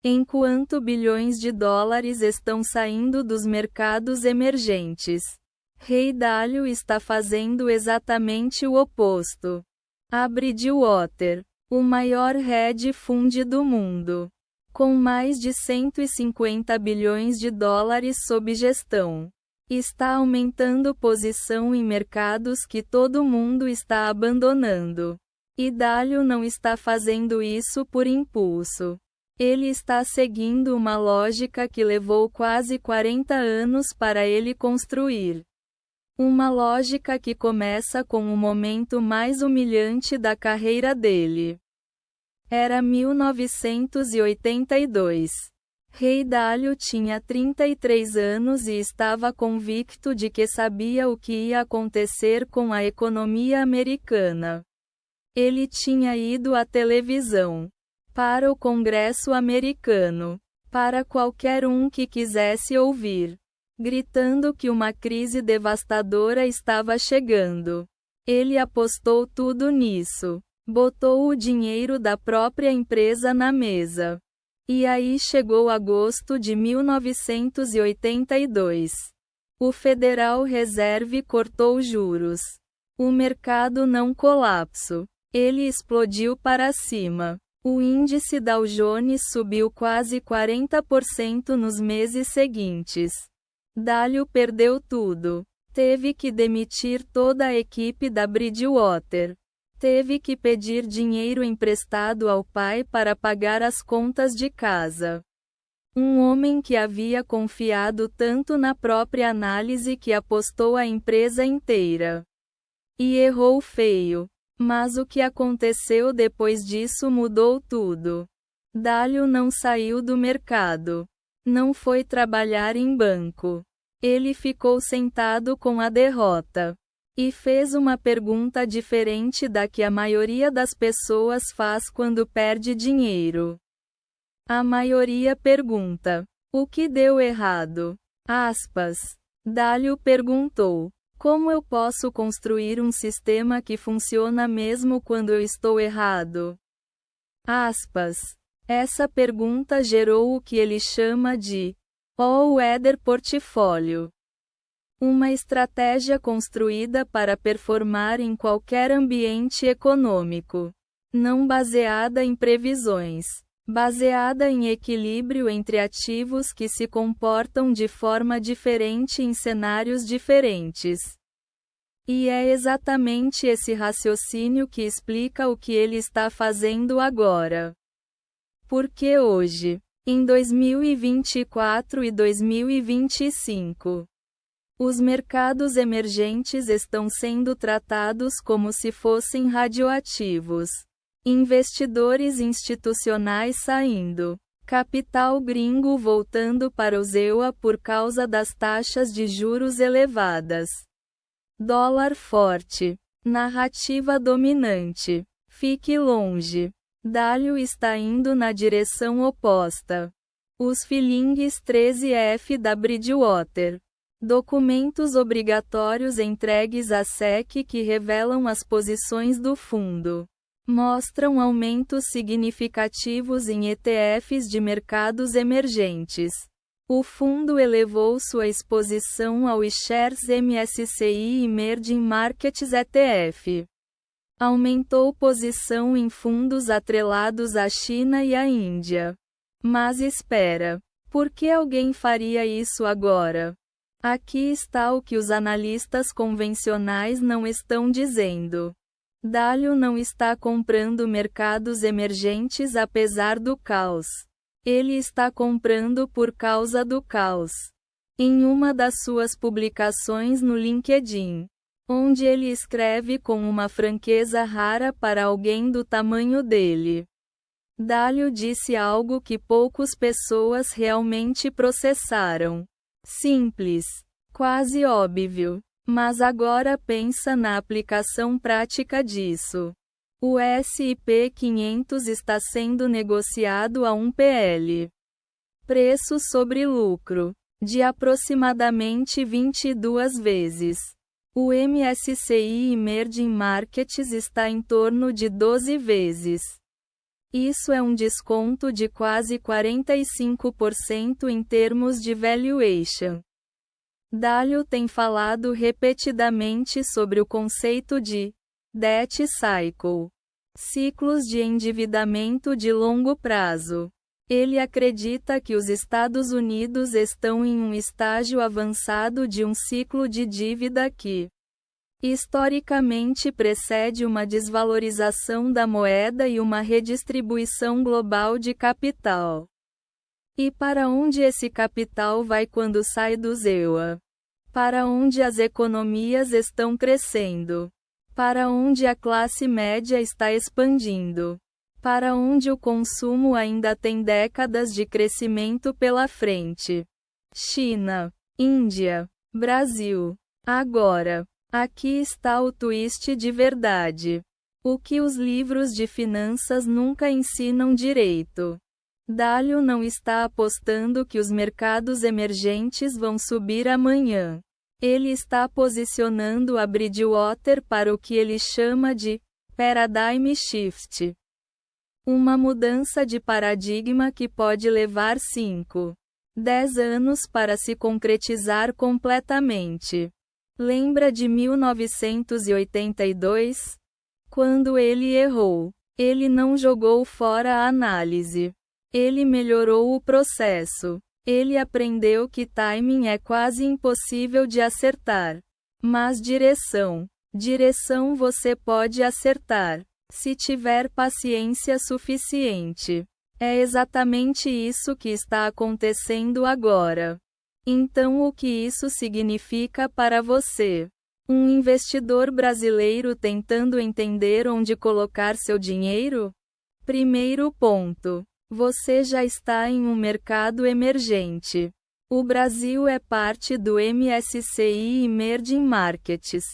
enquanto bilhões de dólares estão saindo dos mercados emergentes. Rei Dalio está fazendo exatamente o oposto. A Bridgewater, o maior hedge fund do mundo, com mais de 150 bilhões de dólares sob gestão, está aumentando posição em mercados que todo mundo está abandonando. E Dalio não está fazendo isso por impulso. Ele está seguindo uma lógica que levou quase 40 anos para ele construir. Uma lógica que começa com o momento mais humilhante da carreira dele. Era 1982. Rei Dalio tinha 33 anos e estava convicto de que sabia o que ia acontecer com a economia americana. Ele tinha ido à televisão, para o Congresso americano, para qualquer um que quisesse ouvir, gritando que uma crise devastadora estava chegando. Ele apostou tudo nisso. Botou o dinheiro da própria empresa na mesa. E aí chegou agosto de 1982. O Federal Reserve cortou juros. O mercado não colapsou. Ele explodiu para cima. O índice Dow Jones subiu quase 40% nos meses seguintes. Dalio perdeu tudo. Teve que demitir toda a equipe da Bridgewater. Teve que pedir dinheiro emprestado ao pai para pagar as contas de casa. Um homem que havia confiado tanto na própria análise que apostou a empresa inteira. E errou feio. Mas o que aconteceu depois disso mudou tudo. Dalio não saiu do mercado. Não foi trabalhar em banco. Ele ficou sentado com a derrota. E fez uma pergunta diferente da que a maioria das pessoas faz quando perde dinheiro. A maioria pergunta: o que deu errado? Dalio perguntou: como eu posso construir um sistema que funciona mesmo quando eu estou errado? Essa pergunta gerou o que ele chama de All-Weather Portfólio. Uma estratégia construída para performar em qualquer ambiente econômico. Não baseada em previsões. Baseada em equilíbrio entre ativos que se comportam de forma diferente em cenários diferentes. E é exatamente esse raciocínio que explica o que ele está fazendo agora. Porque hoje, em 2024 e 2025, os mercados emergentes estão sendo tratados como se fossem radioativos. Investidores institucionais saindo. Capital gringo voltando para os EUA por causa das taxas de juros elevadas. Dólar forte. Narrativa dominante. Fique longe. Dalio está indo na direção oposta. Os filings 13F da Bridgewater. Documentos obrigatórios entregues à SEC que revelam as posições do fundo. Mostram aumentos significativos em ETFs de mercados emergentes. O fundo elevou sua exposição ao iShares MSCI Emerging Markets ETF. Aumentou posição em fundos atrelados à China e à Índia. Mas espera. Por que alguém faria isso agora? Aqui está o que os analistas convencionais não estão dizendo. Dalio não está comprando mercados emergentes apesar do caos. Ele está comprando por causa do caos. Em uma das suas publicações no LinkedIn, onde ele escreve com uma franqueza rara para alguém do tamanho dele, Dalio disse algo que poucas pessoas realmente processaram. Simples. Quase óbvio. Mas agora pensa na aplicação prática disso. O S&P 500 está sendo negociado a um PL. Preço sobre lucro. De aproximadamente 22 vezes. O MSCI Emerging Markets está em torno de 12 vezes. Isso é um desconto de quase 45% em termos de valuation. Dalio tem falado repetidamente sobre o conceito de debt cycle, ciclos de endividamento de longo prazo. Ele acredita que os Estados Unidos estão em um estágio avançado de um ciclo de dívida que, historicamente, precede uma desvalorização da moeda e uma redistribuição global de capital. E para onde esse capital vai quando sai do EUA? Para onde as economias estão crescendo? Para onde a classe média está expandindo? Para onde o consumo ainda tem décadas de crescimento pela frente? China, Índia, Brasil. Agora, aqui está o twist de verdade. O que os livros de finanças nunca ensinam direito. Dalio não está apostando que os mercados emergentes vão subir amanhã. Ele está posicionando a Bridgewater para o que ele chama de paradigm shift. Uma mudança de paradigma que pode levar 5, 10 anos para se concretizar completamente. Lembra de 1982? Quando ele errou. Ele não jogou fora a análise. Ele melhorou o processo. Ele aprendeu que timing é quase impossível de acertar. Mas direção você pode acertar, se tiver paciência suficiente. É exatamente isso que está acontecendo agora. Então, o que isso significa para você? Um investidor brasileiro tentando entender onde colocar seu dinheiro? Primeiro ponto. Você já está em um mercado emergente. O Brasil é parte do MSCI Emerging Markets.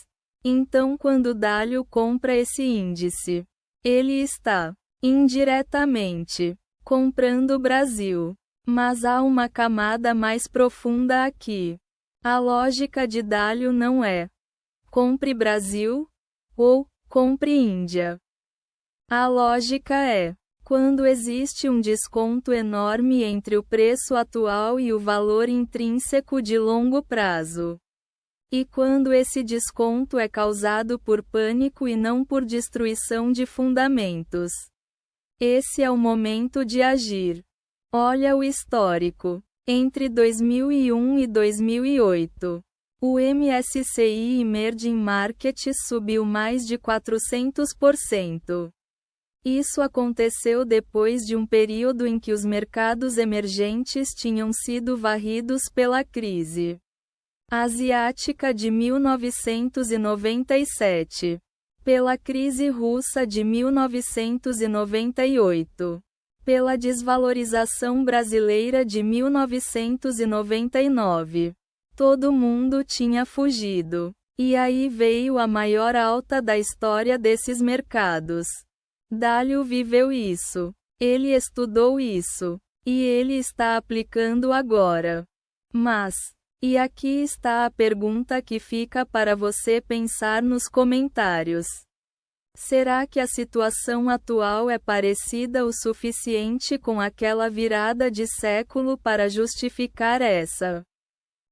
Então, quando Dalio compra esse índice, ele está, indiretamente, comprando o Brasil. Mas há uma camada mais profunda aqui. A lógica de Dalio não é compre Brasil ou compre Índia. A lógica é: quando existe um desconto enorme entre o preço atual e o valor intrínseco de longo prazo. E quando esse desconto é causado por pânico e não por destruição de fundamentos. Esse é o momento de agir. Olha o histórico. Entre 2001 e 2008, o MSCI Emerging Markets subiu mais de 400%. Isso aconteceu depois de um período em que os mercados emergentes tinham sido varridos pela crise asiática de 1997, pela crise russa de 1998, pela desvalorização brasileira de 1999. Todo mundo tinha fugido. E aí veio a maior alta da história desses mercados. Dalio viveu isso. Ele estudou isso. E ele está aplicando agora. Mas, e aqui está a pergunta que fica para você pensar nos comentários. Será que a situação atual é parecida o suficiente com aquela virada de século para justificar essa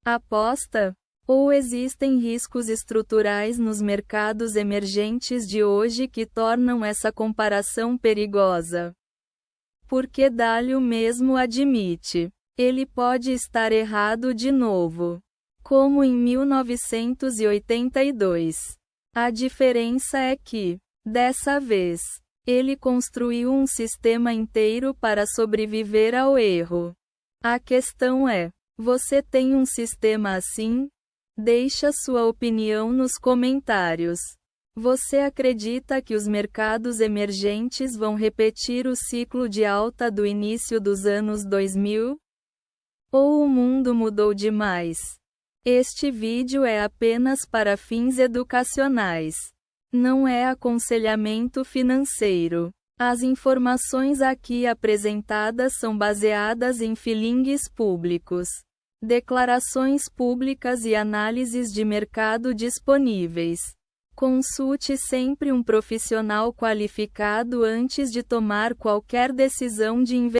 aposta? Ou existem riscos estruturais nos mercados emergentes de hoje que tornam essa comparação perigosa? Porque Dalio mesmo admite. Ele pode estar errado de novo. Como em 1982. A diferença é que, dessa vez, ele construiu um sistema inteiro para sobreviver ao erro. A questão é: você tem um sistema assim? Deixa sua opinião nos comentários. Você acredita que os mercados emergentes vão repetir o ciclo de alta do início dos anos 2000? Ou o mundo mudou demais? Este vídeo é apenas para fins educacionais. Não é aconselhamento financeiro. As informações aqui apresentadas são baseadas em filings públicos, declarações públicas e análises de mercado disponíveis. Consulte sempre um profissional qualificado antes de tomar qualquer decisão de investimento.